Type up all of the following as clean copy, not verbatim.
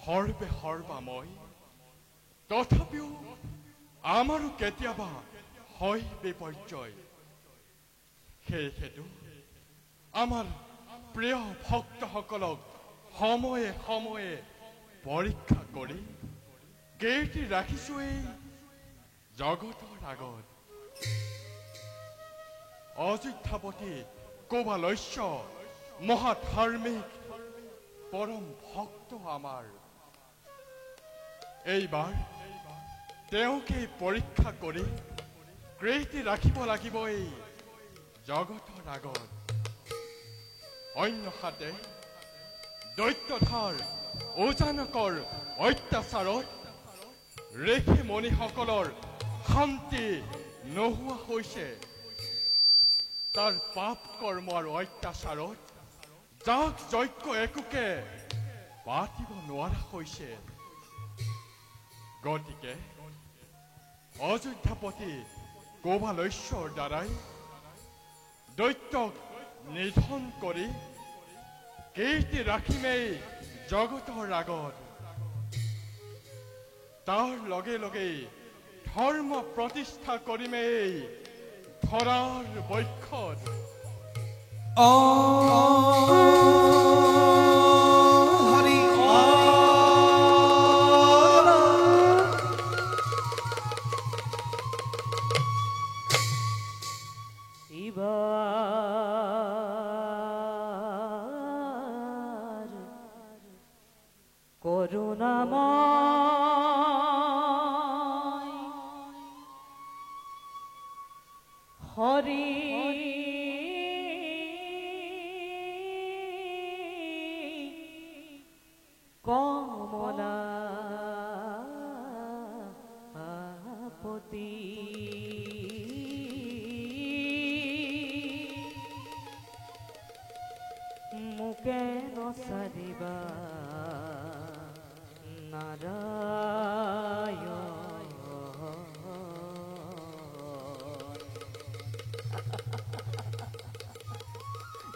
সৰ্বে সৰ্বাময় তথাপিও আমাৰো কেতিয়াবা হয় বিপৰ্যয় সেয়েহেতু আমাৰ প্ৰিয় ভক্তসকলক সময়ে সময়ে পৰীক্ষা কৰি কীৰ্তি ৰাখিছো এই জগতৰ আগত অযোধ্যাপতি কোবালস্য মহাধাৰ্মিক পৰম ভক্ত আমাৰ এইবাৰ তেওঁকে পৰীক্ষা কৰি কীৰ্তি ৰাখিব লাগিব এই জগতৰ আগত অন্যহাতে দৈত্যধাৰ অজানকৰ অত্যাচাৰত ঋষি মুনিসকলৰ শান্তি নোহোৱা হৈছে তাৰ পাপ কৰ্ম আৰু অত্যাচাৰত যাগ যজ্ঞ একোকে পাতিব নোৱাৰা হৈছে গতিকে অযোধ্যাপতি কোবালস্যৰ দ্বাৰাই দৈত্যক নিধন কৰি কীৰ্তি ৰাখিমেই জগতৰ আগত তাৰ লগে লগে ধৰ্ম প্ৰতিষ্ঠা কৰিমেই ধৰাৰ বক্ষত হৰি ইবাৰ কৰুণাময় হৰি কমলাপতি মুকে নচাৰিবা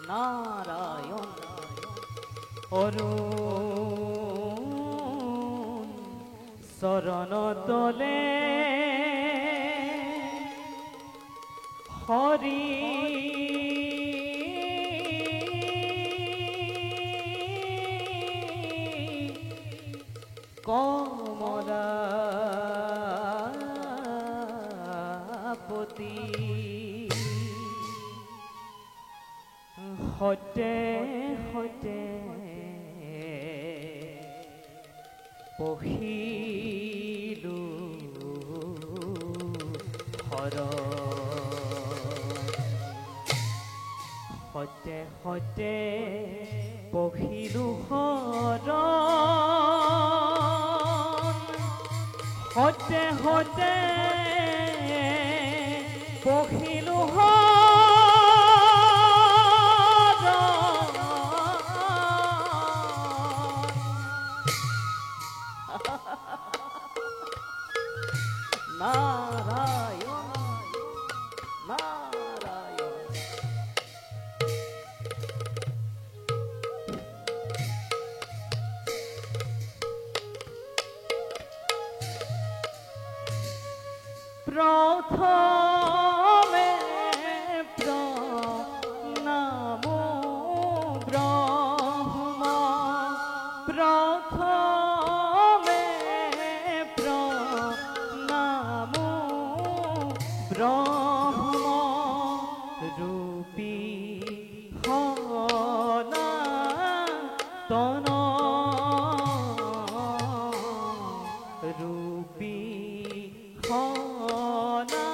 নাৰায়ণ অৰুণ শৰণ তলে হৰি কমলাপতি হতে হতে পহিলু হৰ হতে হতে পহিলু হৰ হতে হতে পহিলু নারায়ণ নারায়ণ প্রথমে প্রণাম ব্রহ্ম প্রথমে প্রণাম ব্রহ্ম রূপী সনাতন রূপী সনাতন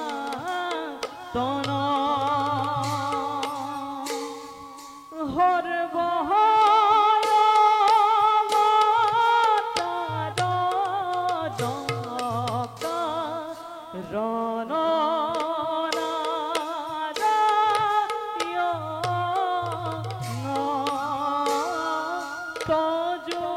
তজো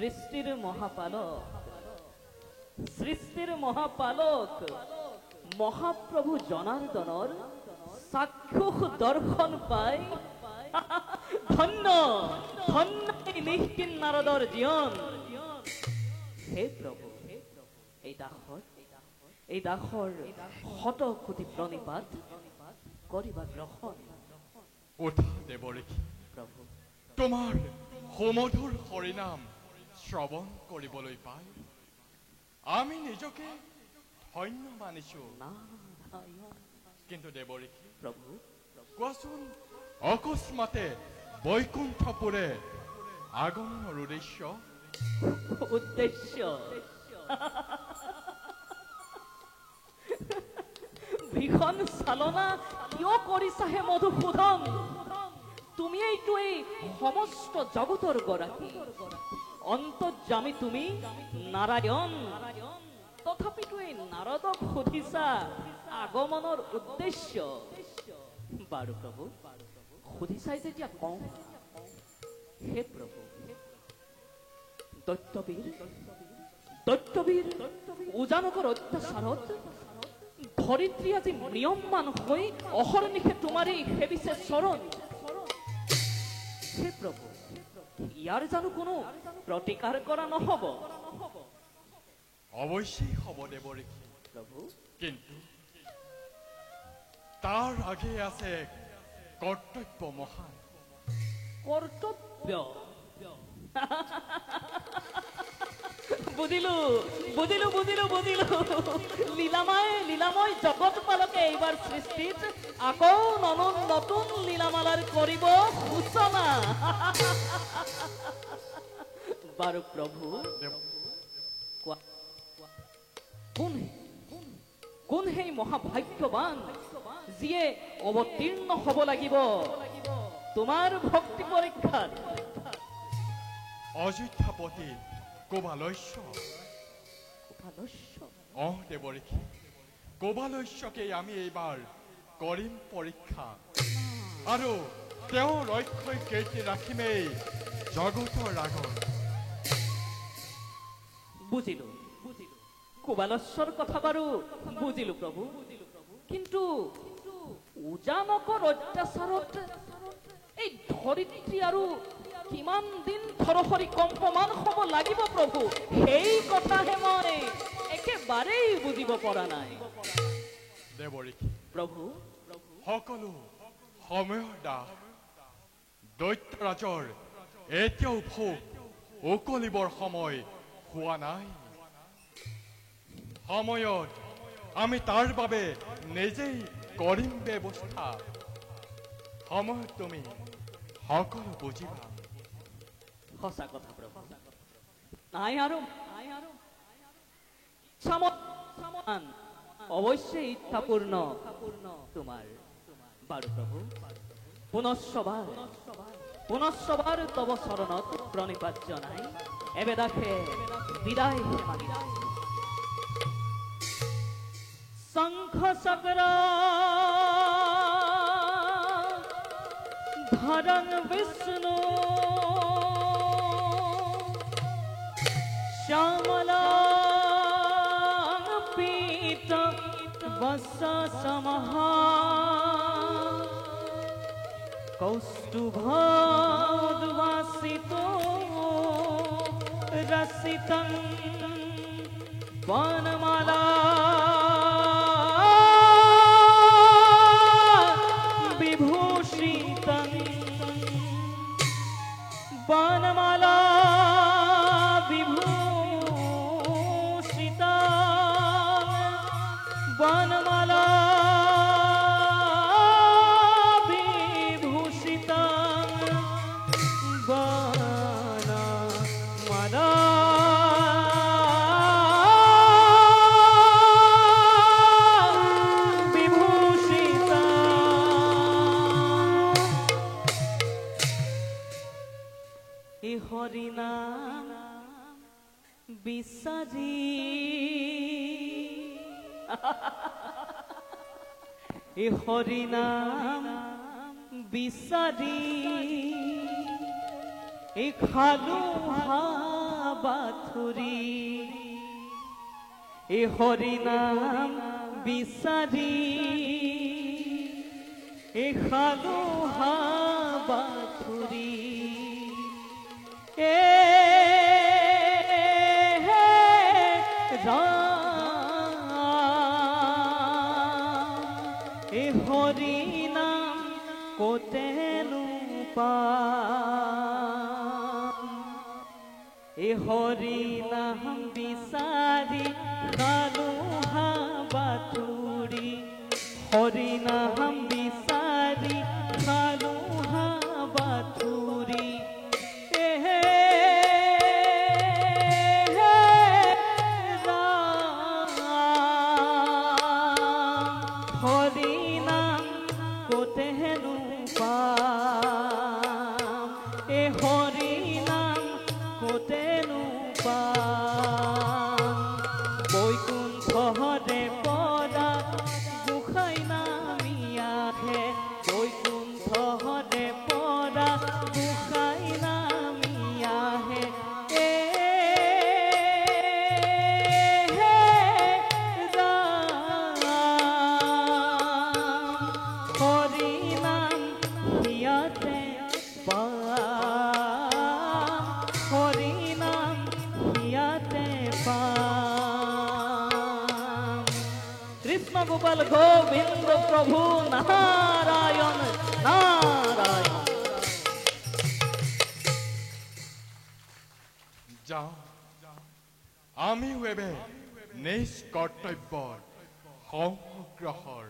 সৃষ্টির মহাপালক, সৃষ্টির মহাপালক মহাপ্রভু জনার্দনর সাক্ষুষ দর্শন পাই ধন্য ধন্য এই নিষ্কিন নারদর জীবন। হে প্রভু, এই দাসৰ শত কোটি প্ৰণিপাত কৰিবা গ্ৰহণ। ওঠা দেৱৰীখি, প্ৰভু তোমাৰ সুমধুৰ হৰিনাম শ্ৰৱণ কৰিবলৈ পাই আমি নিজকে ধন্য মানিছো। নাৰায়ণ। কিন্তু দেৱৰীখি, প্ৰভু কোৱাচোন অকস্মাতে বৈকুণ্ঠপুৰে আগমনৰ উদ্দেশ্য? উদ্দেশ্য ভীষণ চালনা কিয় কৰিছা হে মধুসূদন? তুমি এইটো এই সমস্ত জগতৰ গৰাকী, অন্তৰ্যামী তুমি নাৰায়ণ। তথাপিতো এই নাৰদক সুধিছা আগমনৰ উদ্দেশ্য। বাৰু প্ৰভু, সুধিছাই যেতিয়া কওঁ। হে প্ৰভু, দৈত্যবীৰ উজানকৰ অত্যাচাৰত ধৰিত্ৰী আজি নিয়মমান হৈ অহৰ্নিশে তোমাৰেই সেবিছে চৰণ। হে প্ৰভু, ইয়াৰ জানো কোনো প্ৰতিকাৰ কৰা নহব? অৱশ্যেই হ'ব দেৱৰীখি প্ৰভু, কিন্তু তাৰ আগে আছে এক কৰ্তব্য মহান। কৰ্তব্য বুজিলো বুজিলো বুজিলো বুজিলো। লীলাময় জগত পালকে এইবাৰ সৃষ্টিত আকৌ নতুন লীলামালাৰ কৰিব সূচনা। বাৰু প্ৰভু, কোন সেই মহাভাগ্যৱান যিয়ে অৱতীৰ্ণ হব লাগিব তোমাৰ ভক্তি পৰীক্ষাত? অযোধ্যাপতি কোবালস্য। দেৱৰীখি, কোবালস্যকে আমি এইবাৰ কৰিম পৰীক্ষা, আৰু তেওঁৰ ৰক্ষই কীৰ্তি ৰাখিমেই জগতৰ আগত। বুজিলো কোবালস্যৰ কথা বাৰু বুজিলো প্ৰভু, কিন্তু উজানকৰ অত্যাচাৰত এই ধৰিত্ৰী আৰু কিমান দিন থৰসৰি কম্পমান হ'ব লাগিব প্ৰভু? সেই কথাহে মই একেবাৰেই বুজিব পৰা নাই। দেৱৰীখি প্ৰভু, সকলো সময়ৰ দাস দৈত্যৰাজৰ এতিয়াও ভোগ উকলিবৰ সময় হোৱা নাই। সময়ত আমি তাৰ বাবে নিজেই কৰিম ব্যৱস্থা। সময়ত তুমি সকলো বুজিবা। সঁচা কথা প্ৰভু, নাই আৰু অৱশ্যেই ইচ্ছাপূৰ্ণ তোমাৰ। বাৰু প্ৰভু, পুনশ্চবাৰ তব চৰণত প্ৰণিপাত জনাই এবেদাসে বিদায় মাগিছো। শঙ্খ চক্র ধরন বিষ্ণু শ্যামলা পীত বস সমহা কৌস্তুভোদ্ভাসিত রসিতং বনমালা বিভূষিতং বনমালা বিভূষিতং বনমালা বিভূষিতং বনমালা হরিনাম বিচারি হরিনাম বিচারি খালু বাথুৰি এই হৰি নাম বিচাৰি এই খালো বাথুৰি এই হৰি নাম কতেনো পাম এই হৰি নাম বিচাৰি খালো বাথুৰি হৰি নাম বিচাৰি খালো বাথুৰি হৰি নাম কতেনো পাম এই হৰি নাম কতেনো পাম বৈকুণ্ঠৰে পৰা গোসাঁই নামি আহে বৈকুণ্ঠৰে পৰা গোসাঁই নামি আহে হৰি নাম হিয়াতে পাম হৰি নাম হিয়াতে পাম কৃষ্ণ গোপাল গোবিন্দ প্ৰভু নাৰায়ণ নাৰায়ণ যাওঁ আমিও এবে নিজ কৰ্তব্যৰ সংগ্ৰহৰ